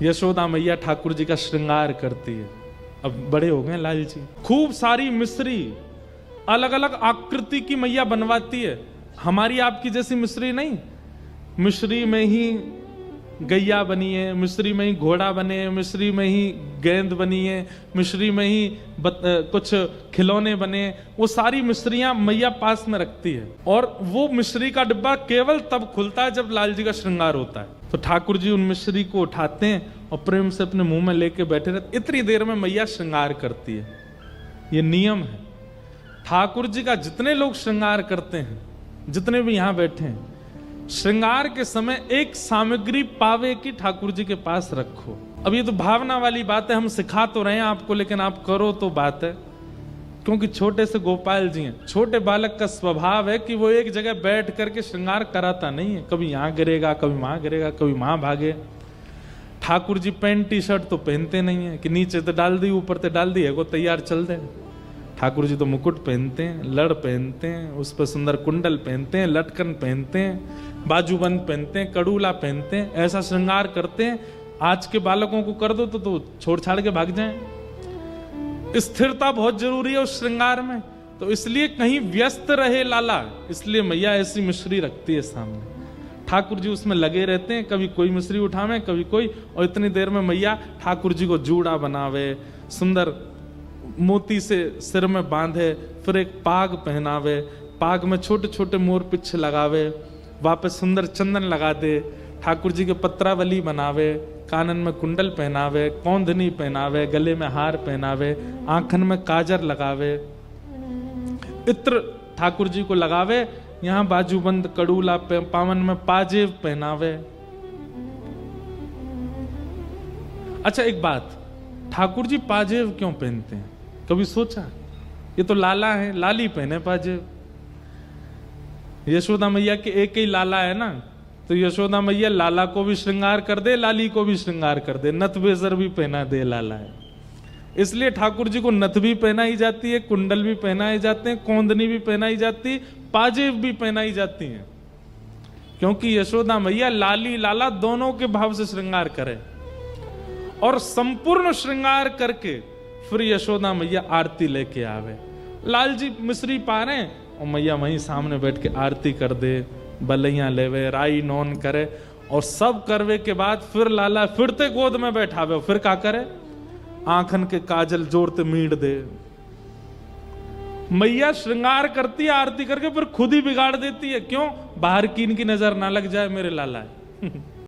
यशोदा मैया ठाकुर जी का श्रृंगार करती है। अब बड़े हो गए लाल जी, खूब सारी मिश्री अलग अलग आकृति की मैया बनवाती है। हमारी आपकी जैसी मिश्री नहीं, मिश्री में ही गैया बनी है, मिश्री में ही घोड़ा बने, मिश्री में ही गेंद बनी है, मिश्री में ही कुछ खिलौने बने। वो सारी मिश्रियां मैया पास में रखती है और वो मिश्री का डिब्बा केवल तब खुलता है जब लाल जी का श्रृंगार होता है। तो ठाकुर जी उन मिश्री को उठाते हैं और प्रेम से अपने मुंह में लेके बैठे रहते। इतनी देर में मैया श्रृंगार करती है। ये नियम है। ठाकुर जी का जितने लोग श्रृंगार करते हैं, जितने भी यहां बैठे हैं, श्रृंगार के समय एक सामग्री पावे की ठाकुर जी के पास रखो। अब ये तो भावना वाली बात है, हम सिखा तो रहे हैं आपको, लेकिन आप करो तो बात है। क्योंकि छोटे से गोपाल जी हैं, छोटे बालक का स्वभाव है कि वो एक जगह बैठ करके श्रृंगार कराता नहीं है। कभी यहां गिरेगा, कभी वहां गिरेगा, कभी वहां भागे। Thakur ji pant T shirt तो पहनते नहीं है कि नीचे तो डाल दी ऊपर तो डाल दी है, वो तैयार चल दे। ठाकुर जी तो मुकुट पहनते हैं, लड़ पहनते हैं, उस पर सुंदर कुंडल पहनते हैं, लटकन पहनते हैं, बाजूबंद पहनते हैं, कड़ूला पहनते हैं, ऐसा श्रृंगार करते हैं। आज के बालकों को कर दो तो छोड़ छाड़ के भाग जाएं। स्थिरता बहुत जरूरी है उस श्रृंगार में, तो इसलिए कहीं व्यस्त रहे लाला, इसलिए मैया ऐसी मिश्री रखती है सामने। ठाकुर जी उसमें लगे रहते हैं, कभी कोई मिश्री उठावे, कभी कोई, और इतनी देर में मैया ठाकुर जी को जूड़ा बनावे, सुंदर मोती से सिर में बांधे, फिर एक पाग पहनावे, पाग में छोटे छोटे मोर पिच्छ लगावे, वापस सुंदर चंदन लगा दे, ठाकुर जी के पत्रावली बनावे, कानन में कुंडल पहनावे, कौंधनी पहनावे, गले में हार पहनावे, आंखन में काजर लगावे, इत्र ठाकुर जी को लगावे, यहाँ बाजूबंद कड़ूला पावन में पाजेब पहनावे। अच्छा एक बात, ठाकुर जी पाजेब क्यों पहनते हैं, कभी सोचा? ये तो लाला है, लाली पहने पाजेब। यशोदा मैया के एक ही लाला है ना, तो यशोदा मैया लाला को भी श्रृंगार कर दे, लाली को भी श्रृंगार कर दे, नथ बेजर भी पहना दे लाला है। इसलिए ठाकुर जी को नथ भी पहनाई जाती है, कुंडल भी पहनाए जाते हैं, कौंदनी भी पहनाई जाती, पाजेब भी पहनाई जाती हैं, क्योंकि यशोदा मैया लाली लाला दोनों के भाव से श्रृंगार करे। और संपूर्ण श्रृंगार करके फिर यशोदा मैया आरती लेके आवे। लाल जी मिश्री पा रहे हैं और मैया वहीं सामने बैठ के आरती कर दे, बलैया लेवे, राई नौन करे, और सब करवे के बाद फिर लाला फिरते गोद में बैठावे, फिर क्या करे, आंखन के काजल जोड़ते मीड़ दे। मैया श्रृंगार करती है आरती करके, फिर खुद ही बिगाड़ देती है। क्यों? बाहर की इनकी नजर ना लग जाए, मेरे लाला है।